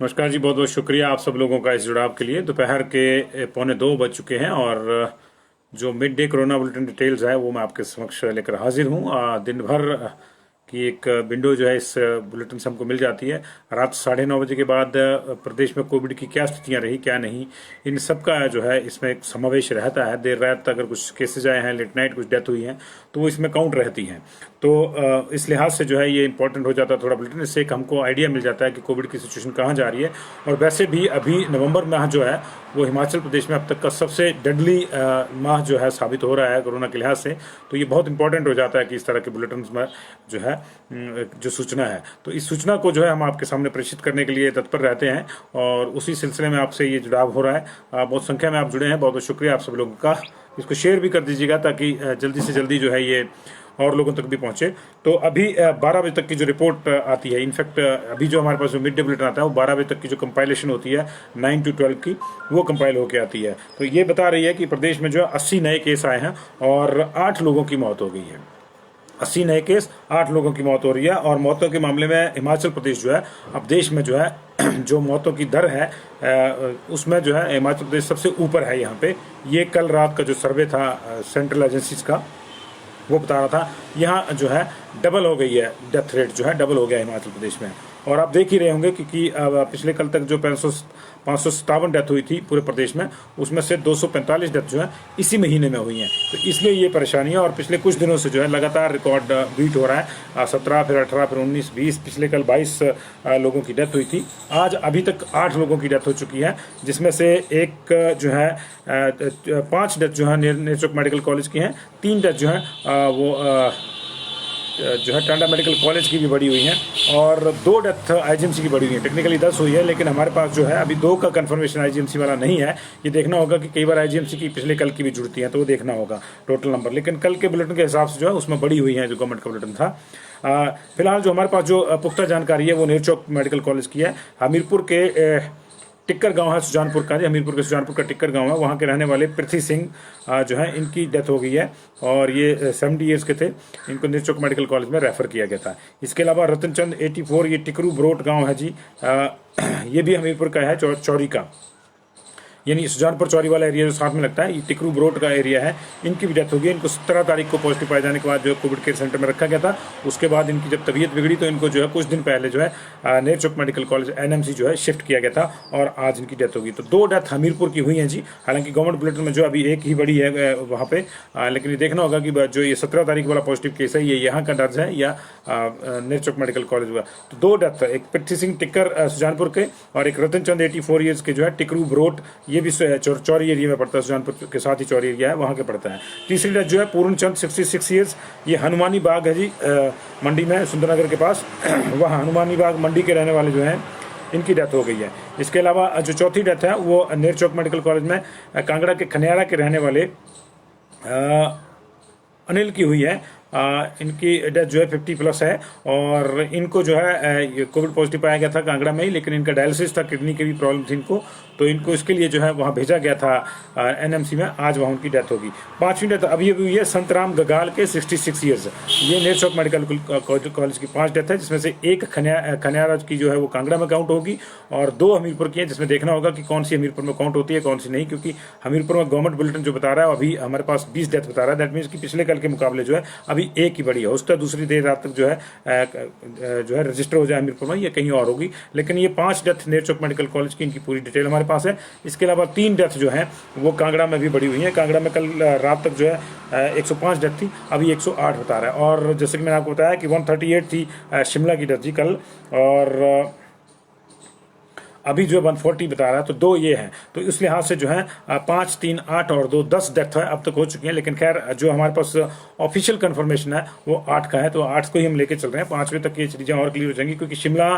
नमस्कार जी, बहुत बहुत शुक्रिया आप सब लोगों का इस जुड़ाव के लिए। दोपहर के 1:45 बज चुके हैं और जो mid day corona bulletin details है वो मैं आपके समक्ष लेकर हाजिर हूँ। दिन भर की एक विंडो जो है इस बुलेटिन से हमको मिल जाती है। रात 9:30 बजे के बाद प्रदेश में कोविड की क्या स्थितियां रही, क्या नहीं, इन सब का जो है इसमें एक समावेश रहता है। देर रात अगर कुछ केसेज आए हैं, लेट नाइट कुछ डेथ हुई है, तो वो इसमें काउंट रहती हैं। तो इस लिहाज से जो है ये इंपॉर्टेंट हो जाता है थोड़ा बुलेटिन। इससे एक हमको आइडिया मिल जाता है कि कोविड की सिचुएशन कहाँ जा रही है। और वैसे भी अभी नवंबर माह जो है वो हिमाचल प्रदेश में अब तक का सबसे डेडली माह जो है साबित हो रहा है कोरोना के लिहाज से। तो ये बहुत इंपॉर्टेंट हो जाता है कि इस तरह के बुलेटिन में जो है जो सूचना है, तो इस सूचना को जो है हम आपके सामने प्रेषित करने के लिए तत्पर रहते हैं और उसी सिलसिले में आपसे ये जुड़ाव हो रहा है। बहुत संख्या में आप जुड़े हैं, बहुत बहुत शुक्रिया आप सब लोगों का। इसको शेयर भी कर दीजिएगा ताकि जल्दी से जल्दी जो है ये और लोगों तक भी पहुंचे। तो अभी 12 बजे तक की जो रिपोर्ट आती है, इनफैक्ट अभी जो हमारे पास जो मिड डे बुलेटिन आता है वो 12 बजे तक की जो कंपाइलेशन होती है 9 to 12 की, वो कंपाइल होकर आती है। तो ये बता रही है कि प्रदेश में जो है 80 नए केस आए हैं और 8 लोगों की मौत हो गई है। 80 नए केस, 8 लोगों की मौत हो रही है। और मौतों के मामले में हिमाचल प्रदेश जो है अब देश में जो है जो मौतों की दर है उसमें जो है हिमाचल प्रदेश सबसे ऊपर है यहाँ पे। ये कल रात का जो सर्वे था सेंट्रल एजेंसीज का, वो बता रहा था यहाँ जो है डबल हो गई है, डेथ रेट जो है डबल हो गया हिमाचल प्रदेश में। और आप देख ही रहे होंगे क्योंकि पिछले कल तक जो 557 डेथ हुई थी पूरे प्रदेश में, उसमें से 245 डेथ जो है इसी महीने में हुई हैं। तो इसलिए ये परेशानी है और पिछले कुछ दिनों से जो है लगातार रिकॉर्ड बीट हो रहा है। 17, फिर 18, फिर 19, 20, पिछले कल 22 लोगों की डेथ हुई थी। आज अभी तक 8 लोगों की डेथ हो चुकी है, जिसमें से एक जो है 5 डेथ जो है नेचुरल मेडिकल कॉलेज की हैं, 3 डेथ जो है वो जो है टांडा मेडिकल कॉलेज की भी बढ़ी हुई हैं और 2 डेथ आईजीएमसी की बढ़ी हुई है। टेक्निकली 10 हुई है, लेकिन हमारे पास जो है अभी 2 का कंफर्मेशन आईजीएमसी वाला नहीं है। ये देखना होगा कि कई बार आईजीएमसी की पिछले कल की भी जुड़ती है, तो वो देखना होगा टोटल नंबर। लेकिन कल के बुलेटिन के हिसाब से जो है उसमें बढ़ी हुई है जो गवर्नमेंट का बुलेटिन था। फिलहाल जो हमारे पास जो पुख्ता जानकारी है वो नेरचौक मेडिकल कॉलेज की है। हमीरपुर के टिक्कर गांव है सुजानपुर का, हमीरपुर के सुजानपुर का टिक्कर गांव है, वहाँ के रहने वाले पृथ्वी सिंह जो है इनकी डेथ हो गई है और ये 70 ईयर्स के थे। इनको नेरचौक मेडिकल कॉलेज में रेफर किया गया था। इसके अलावा रतनचंद 84, ये टिकरू ब्रोट गांव है जी, ये भी हमीरपुर का है, चौरी का, यानी सुजानपुर चौरी वाला एरिया जो साथ में लगता है, ये टिकरू ब्रोड का एरिया है। इनकी भी डेथ हो गई। इनको 17 तारीख को पॉजिटिव पाए जाने के बाद जो कोविड केयर सेंटर में रखा गया था। उसके बाद इनकी जब तबीयत बिगड़ी तो इनको जो है कुछ दिन पहले जो है नेरचौक मेडिकल कॉलेज एनएमसी जो है शिफ्ट किया गया था और आज इनकी डेथ होगी। तो 2 डेथ हमीरपुर की हुई हैं जी। हालांकि गवर्नमेंट बुलेटिन में जो अभी एक ही बड़ी है वहाँ पे, लेकिन ये देखना होगा कि जो ये 17 तारीख वाला पॉजिटिव केस है ये यहाँ का दर्ज है या नेरचौक मेडिकल कॉलेज हुआ। तो 2 डेथ, एक पृथ्वी सिंह टिक्कर सुजानपुर के और एक रतनचंद 84 ईयर्स के जो है टिकरू ब्रोट, ये भी चौरी एरिया में पड़ता है, सुजानपुर के साथ ही चौरी एरिया है वहाँ के पड़ता है। तीसरी डेथ जो है पूर्णचंद 66 ईयर्स, ये हनुमानी बाग है जी, मंडी में सुंदरनगर के पास वहाँ हनुमानी बाग मंडी के रहने वाले जो हैं इनकी डेथ हो गई है। इसके अलावा जो चौथी डेथ है वो नेरचौक मेडिकल कॉलेज में कांगड़ा के खनियारा के रहने वाले अनिल की हुई है। इनकी डेथ जो है 50+ है और इनको जो है कोविड पॉजिटिव पाया गया था कांगड़ा में ही, लेकिन इनका डायलिसिस था, किडनी की भी प्रॉब्लम थी इनको, तो इनको इसके लिए जो है वहाँ भेजा गया था एनएमसी में। आज वहाँ उनकी डेथ होगी। 5वीं डेथ अभी अभी हुई है संतराम गगाल के 66 ईयर्स, ये नेरचौक मेडिकल कॉलेज की 5 डेथ है, जिसमें से एक खनियारा की जो है वो कांगड़ा में काउंट होगी और 2 हमीरपुर की है, जिसमें देखना होगा कि कौन सी हमीरपुर में काउंट होती है कौन सी नहीं, क्योंकि हमीरपुर में गवर्नमेंट बुलेटिन जो बता रहा है अभी हमारे पास 20 डेथ बता रहा है। दैट मीन्स कि पिछले कल के मुकाबले जो है अभी एक ही बड़ी है, उसका दूसरी देर रात तक जो है रजिस्टर हो जाए हमीरपुर में या कहीं और होगी। लेकिन ये 5 डेथ नेरचौक मेडिकल कॉलेज की, इनकी पूरी डिटेल हमारे पास है। इसके अलावा 3 डेथ जो है वो कांगड़ा में भी बढ़ी हुई है। कांगड़ा में कल रात तक जो है 105 डेथ थी, अभी 108 बता रहा है। और जैसे कि मैंने आपको बताया कि 138 थी शिमला की डेथ थी कल, और अभी जो 140 बता रहा है। तो 2 ये हैं, तो इस लिहाज से जो है 5, 3, 8 और 2 10 डेथ है अब तक हो चुकी हैं। लेकिन खैर जो हमारे पास ऑफिशियल कंफर्मेशन है वो 8 का है, तो 8 को ही हम लेके चल रहे हैं। 5वें तक ये चीज़ें और क्लियर हो जाएंगी, क्योंकि शिमला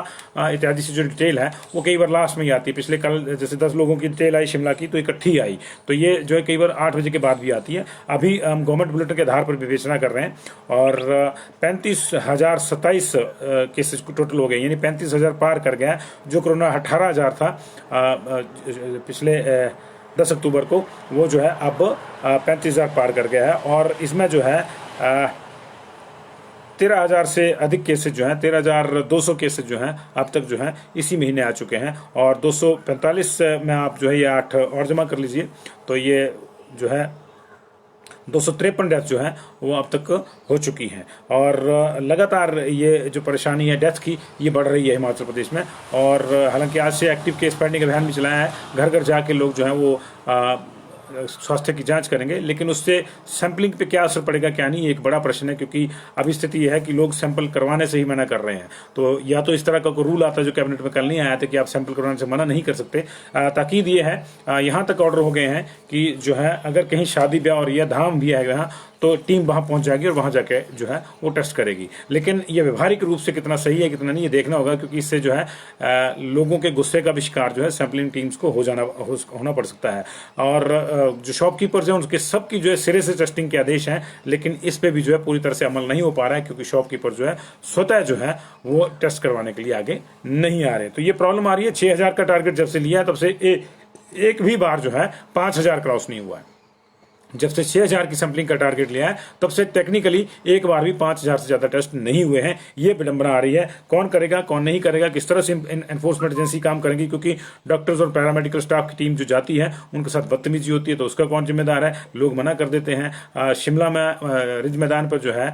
इत्यादि से जो डिटेल है वो कई बार लास्ट में ही आती है। पिछले कल जैसे 10 लोगों की डिटेल आई शिमला की तो इकट्ठी आई, तो ये जो है कई बार 8 बजे के बाद भी आती है। अभी हम गवर्नमेंट बुलेटिन के आधार पर विवेचना कर रहे हैं और 35,027 केसेज टोटल हो गए, यानी 35,000 पार कर गया, जो कोरोना 18,000 था पिछले 10 अक्टूबर को, वो जो है अब 35,000 पार कर गया है। और इसमें जो है 13,000 से अधिक केसेज जो हैं, 13,200 केसेज जो हैं अब तक जो हैं इसी महीने आ चुके हैं। और 245 में आप जो है ये 8 और जमा कर लीजिए, तो ये जो है 253 डेथ जो है वो अब तक हो चुकी हैं। और लगातार ये जो परेशानी है डेथ की, ये बढ़ रही है हिमाचल प्रदेश में। और हालांकि आज से एक्टिव केस पेंडिंग अभियान भी चलाया है, घर घर जाके लोग जो हैं वो स्वास्थ्य की जांच करेंगे, लेकिन उससे सैंपलिंग पे क्या असर पड़ेगा क्या नहीं, ये एक बड़ा प्रश्न है। क्योंकि अभी स्थिति यह है कि लोग सैंपल करवाने से ही मना कर रहे हैं। तो या तो इस तरह का कोई रूल आता है जो कैबिनेट में कल नहीं आया था कि आप सैंपल करवाने से मना नहीं कर सकते। ताकीद ये है, यहाँ तक ऑर्डर हो गए हैं कि जो है अगर कहीं शादी ब्याह और यह धाम भी है यहाँ, तो टीम वहां पहुंच जाएगी और वहां जाके जो है वो टेस्ट करेगी। लेकिन ये व्यवहारिक रूप से कितना सही है कितना नहीं, ये देखना होगा, क्योंकि इससे जो है लोगों के गुस्से का भी शिकार जो है सैंपलिंग टीम्स को होना पड़ सकता है। और जो शॉपकीपर्स हैं उनके सबकी जो है सिरे से टेस्टिंग के आदेश हैं, लेकिन इस पे भी जो है पूरी तरह से अमल नहीं हो पा रहा है, क्योंकि शॉपकीपर जो है स्वतः जो है वो टेस्ट करवाने के लिए आगे नहीं आ रहे। तो ये प्रॉब्लम आ रही है। 6,000 का टारगेट जब से लिया है तब से एक भी बार जो है 5,000 क्रॉस नहीं हुआ है। जब से 6,000 की सैंपलिंग का टारगेट लिया है तब से टेक्निकली एक बार भी 5,000 से ज्यादा टेस्ट नहीं हुए हैं। ये विडंबना आ रही है। कौन करेगा कौन नहीं करेगा, किस तरह से एनफोर्समेंट एजेंसी काम करेगी, क्योंकि डॉक्टर्स और पैरामेडिकल स्टाफ की टीम जो जाती है उनके साथ बदतमीजी होती है, तो उसका कौन जिम्मेदार है। लोग मना कर देते हैं। शिमला में रिज मैदान पर जो है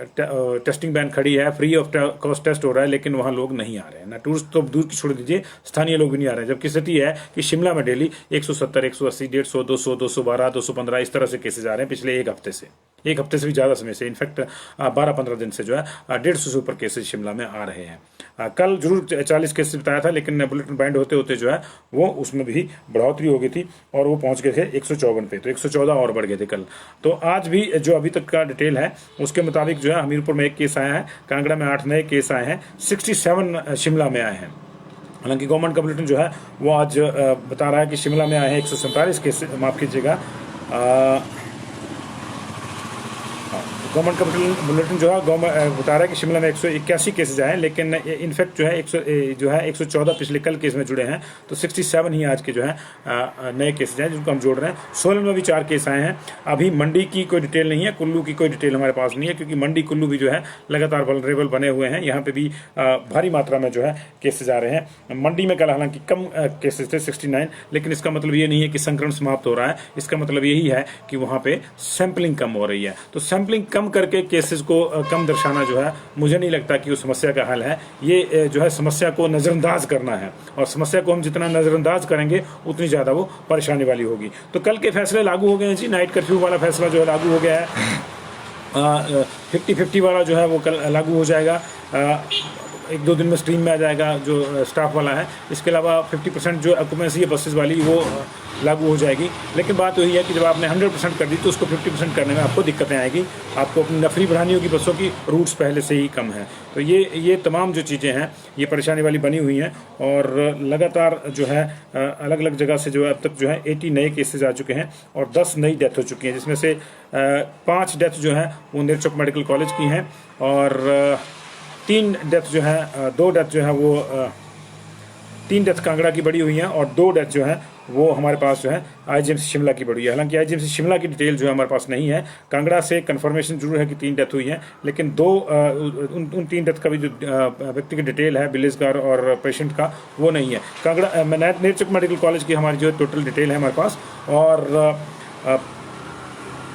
टेस्टिंग वैन खड़ी है, फ्री ऑफ कॉस्ट टेस्ट हो रहा है, लेकिन वहां लोग नहीं आ रहे हैं। ना टूरिस्ट तो दूर की छोड़ दीजिए, स्थानीय लोग भी नहीं आ रहे हैं। जबकि स्थिति है कि शिमला में डेली 170, 180, 150, 200, 212, 215 इस तरह से केसेज आ रहे हैं पिछले एक हफ्ते से भी ज्यादा समय से। इनफैक्ट 12-15 दिन से जो है 150 से ऊपर केसेज शिमला में आ रहे हैं। कल जरूर 40 केसेज बताया था, लेकिन बुलेटिन बाइंड होते होते जो है वो उसमें भी बढ़ोतरी हो गई थी और वो पहुंच गए थे 154 पे, तो 114 और बढ़ गए थे कल। तो आज भी जो अभी तक का डिटेल है उसके मुताबिक जो है हमीरपुर में 1 केस आया है, कांगड़ा में 8 नए केस आए हैं, 67 शिमला में आए हैं। हालांकि गवर्नमेंट का बुलेटिन जो है वो आज बता रहा है कि शिमला में आए हैं 147 केस, माफ कीजिएगा, गवर्नमेंट का बुलेटिन जो है गवर्नमेंट बता रहा है कि शिमला में 181 केसेज आए हैं, लेकिन इनफैक्ट जो है 114 पिछले कल केस में जुड़े हैं, तो 67 ही आज के जो है नए केसेज हैं जिनको हम जोड़ रहे हैं। सोलन में भी 4 केस आए हैं। अभी मंडी की कोई डिटेल नहीं है, कुल्लू की कोई डिटेल हमारे पास नहीं है, क्योंकि मंडी कुल्लू भी जो है लगातार वल्नरेबल बने हुए हैं। यहाँ पे भी भारी मात्रा में जो है केसेज आ रहे हैं। मंडी में कल हालांकि कम केसेज थे 69, लेकिन इसका मतलब ये नहीं है कि संक्रमण समाप्त हो रहा है। इसका मतलब यही है कि वहाँ पे सैंपलिंग कम हो रही है। तो सैंपलिंग कम करके केसेस को कम दर्शाना जो है मुझे नहीं लगता कि उस समस्या का हल है। ये जो है समस्या को नजरअंदाज करना है, और समस्या को हम जितना नजरअंदाज करेंगे उतनी ज्यादा वो परेशानी वाली होगी। तो कल के फैसले लागू हो गए हैं जी। नाइट कर्फ्यू वाला फैसला जो है लागू हो गया है। 50-50 वाला जो है वो कल लागू हो जाएगा। 1-2 दिन में स्ट्रीम में आ जाएगा जो स्टाफ वाला है। इसके अलावा 50% जो ऑक्यूपेंसी है बसेस वाली वो लागू हो जाएगी। लेकिन बात वही है कि जब आपने 100% कर दी तो उसको 50% करने में आपको दिक्कतें आएगी। आपको अपनी नफरी बढ़ानी होगी, बसों की रूट्स पहले से ही कम है। तो ये तमाम जो चीज़ें हैं ये परेशानी वाली बनी हुई हैं। और लगातार जो है अलग अलग जगह से जो है अब तक जो है 80 नए केसेज आ चुके हैं और 10 नई डेथ हो चुकी हैं, जिसमें से 5 डेथ जो है वो नेरचौक मेडिकल कॉलेज की हैं, और 3 डेथ जो है 2 डेथ जो है वो 3 डेथ कांगड़ा की बढ़ी हुई हैं, और 2 डेथ जो है वो हमारे पास जो है आईजीएमसी शिमला की बढ़ी है। हालांकि आईजीएमसी शिमला की डिटेल जो है हमारे पास नहीं है। कांगड़ा से कंफर्मेशन जरूर है कि 3 डेथ हुई है, लेकिन उन 3 डेथ का भी जो व्यक्ति की डिटेल है विलेजगार और पेशेंट का वो नहीं है। कांगड़ा नेरचौक मेडिकल कॉलेज की हमारी जो टोटल डिटेल है हमारे पास, और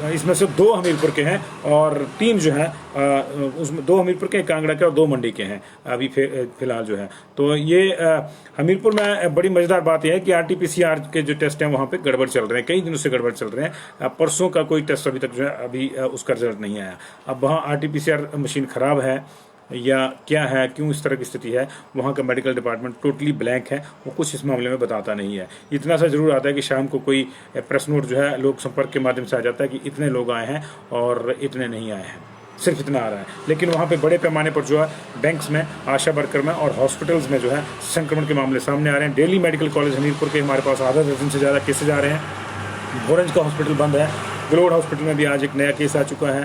इसमें से 2 हमीरपुर के हैं और 3 जो हैं उसमें 2 हमीरपुर के, कांगड़ा के और 2 मंडी के हैं अभी फिलहाल जो है। तो ये हमीरपुर में बड़ी मजेदार बात यह है कि आरटीपीसीआर के जो टेस्ट हैं वहाँ पे गड़बड़ चल रहे हैं, कई दिनों से गड़बड़ चल रहे हैं। परसों का कोई टेस्ट अभी तक जो है अभी उसका रिजल्ट नहीं आया। अब वहाँ आरटीपीसीआर मशीन खराब है या क्या है, क्यों इस तरह की स्थिति है, वहाँ का मेडिकल डिपार्टमेंट टोटली ब्लैंक है, वो कुछ इस मामले में बताता नहीं है। इतना सा जरूर आता है कि शाम को कोई प्रेस नोट जो है लोक संपर्क के माध्यम से आ जाता है कि इतने लोग आए हैं और इतने नहीं आए हैं, सिर्फ इतना आ रहा है। लेकिन वहाँ पे बड़े पैमाने पर जो है बैंक्स में, आशा वर्कर में और हॉस्पिटल्स में जो है संक्रमण के मामले सामने आ रहे हैं। डेली मेडिकल कॉलेज हमीरपुर के हमारे पास आधा दर्जन से ज़्यादा केसेज आ रहे हैं। भोरंज का हॉस्पिटल बंद है, ग्लोड हॉस्पिटल में भी आज एक नया केस आ चुका है,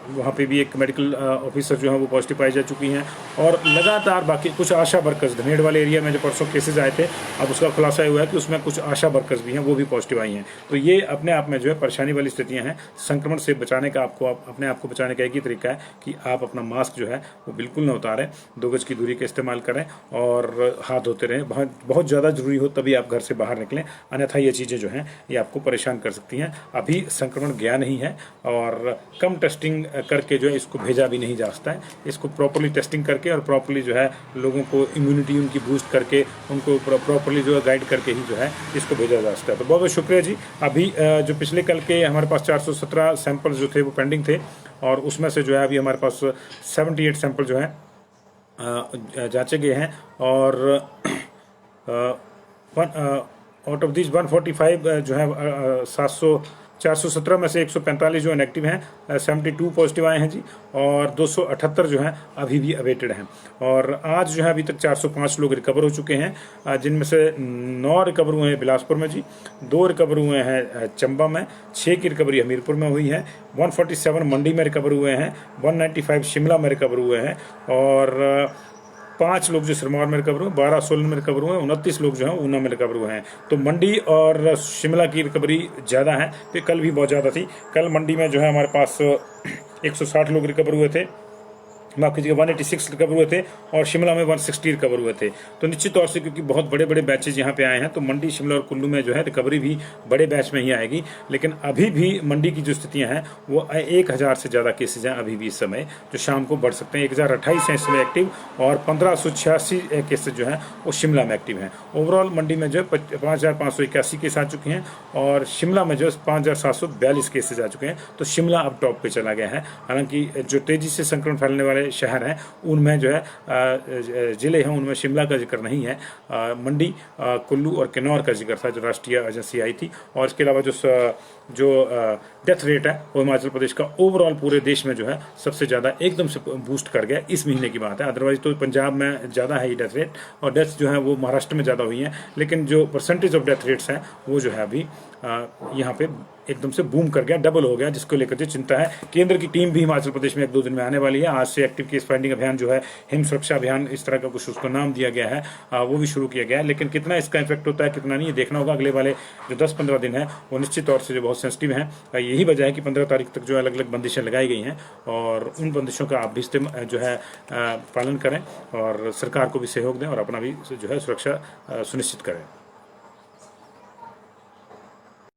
वहाँ पे भी एक मेडिकल ऑफिसर जो है वो पॉजिटिव पाई जा चुकी हैं। और लगातार बाकी कुछ आशा वर्कर्स, धनेड़ वाले एरिया में जो परसों केसेज आए थे, अब उसका खुलासा हुआ है कि उसमें कुछ आशा वर्कर्स भी हैं, वो भी पॉजिटिव आई हैं। तो ये अपने आप में जो है परेशानी वाली स्थितियाँ हैं। संक्रमण से बचाने का आपको अपने आप को बचाने का एक ही तरीका है कि आप अपना मास्क जो है वो बिल्कुल ना उतारें, 2 गज की दूरी का इस्तेमाल करें और हाथ धोते रहें। बहुत ज़्यादा ज़रूरी हो तभी आप घर से बाहर निकलें, अन्यथा ये चीज़ें जो हैं ये आपको परेशान कर सकती हैं। अभी संक्रमण गया नहीं है और कम टेस्टिंग करके जो है इसको भेजा भी नहीं जा सकता है। इसको प्रॉपरली टेस्टिंग करके और प्रॉपरली जो है लोगों को इम्यूनिटी उनकी बूस्ट करके, उनको प्रॉपरली जो है गाइड करके ही जो है इसको भेजा जा सकता है। तो बहुत बहुत शुक्रिया जी। अभी जो पिछले कल के हमारे पास 417 सैंपल जो थे वो पेंडिंग थे, और उसमें से जो है अभी हमारे पास 78 सैंपल जो है जांचे गए हैं, और आउट ऑफ दिस 145 जो है 417 में से 145 जो है नेगेटिव हैं, 72 पॉजिटिव आए हैं जी, और 278 जो हैं अभी भी अवेटेड हैं। और आज जो है अभी तक 405 लोग रिकवर हो चुके हैं, जिनमें से 9 रिकवर हुए हैं बिलासपुर में जी, 2 रिकवर हुए हैं चंबा में, 6 की रिकवरी हमीरपुर में हुई है, 147 मंडी में रिकवर हुए हैं, 195 शिमला में रिकवर हुए हैं, और 5 लोग जो सिरमौर में रिकवर हुए, 12 सोलन में रिकवर हुए, 29 लोग जो हैं ऊना में रिकवर हुए हैं। तो मंडी और शिमला की रिकवरी ज़्यादा है, तो कल भी बहुत ज़्यादा थी। कल मंडी में जो है हमारे पास 160 लोग रिकवर हुए थे, माफ कीजिएगा 186 रिकवर हुए थे, और शिमला में 160 रिकवर हुए थे। तो निश्चित तौर से क्योंकि बहुत बड़े बड़े बैचेज यहाँ पे आए हैं, तो मंडी, शिमला और कुल्लू में जो है रिकवरी भी बड़े बैच में ही आएगी। लेकिन अभी भी मंडी की जो स्थितियाँ हैं वो 1000 से ज़्यादा केसेज हैं अभी भी इस समय, जो शाम को बढ़ सकते हैं। 1028 हैं इस समय एक्टिव, और 1586 केसेज जो हैं वो शिमला में एक्टिव हैं। ओवरऑल मंडी में जो है 5581 केस आ चुके हैं, और शिमला में जो 5742 केसेज आ चुके हैं। तो शिमला अब टॉप पे चला गया है। हालांकि जो तेजी से संक्रमण फैलने वाले शहर हैं उनमें जो है जिले हैं उनमें शिमला का जिक्र नहीं है, मंडी, कुल्लू और किन्नौर का जिक्र था जो राष्ट्रीय एजेंसी आई थी। और इसके अलावा जो डेथ रेट है वो हिमाचल प्रदेश का ओवरऑल पूरे देश में जो है सबसे ज़्यादा एकदम से बूस्ट कर गया इस महीने की बात है। अदरवाइज तो पंजाब में ज़्यादा है ये डेथ रेट, और डेथ्स जो है वो महाराष्ट्र में ज़्यादा हुई हैं, लेकिन जो परसेंटेज ऑफ डेथ रेट्स हैं वो जो है अभी यहाँ पे एकदम से बूम कर गया, डबल हो गया, जिसको लेकर जो चिंता है। केंद्र की टीम भी हिमाचल प्रदेश में 1-2 दिन में आने वाली है। आज से एक्टिव केस फाइंडिंग अभियान जो है, हिम सुरक्षा अभियान इस तरह का कुछ उसको नाम दिया गया है, वो भी शुरू किया गया है। लेकिन कितना इसका इफेक्ट होता है कितना नहीं, ये देखना होगा। अगले वाले जो 10-15 दिन है वो निश्चित तौर से जो बहुत सेंसिटिव हैं। यही वजह है कि 15 तारीख तक जो अलग अलग बंदिशें लगाई गई हैं, और उन बंदिशों का आप भी जो है पालन करें, और सरकार को भी सहयोग दें, और अपना भी जो है सुरक्षा सुनिश्चित करें।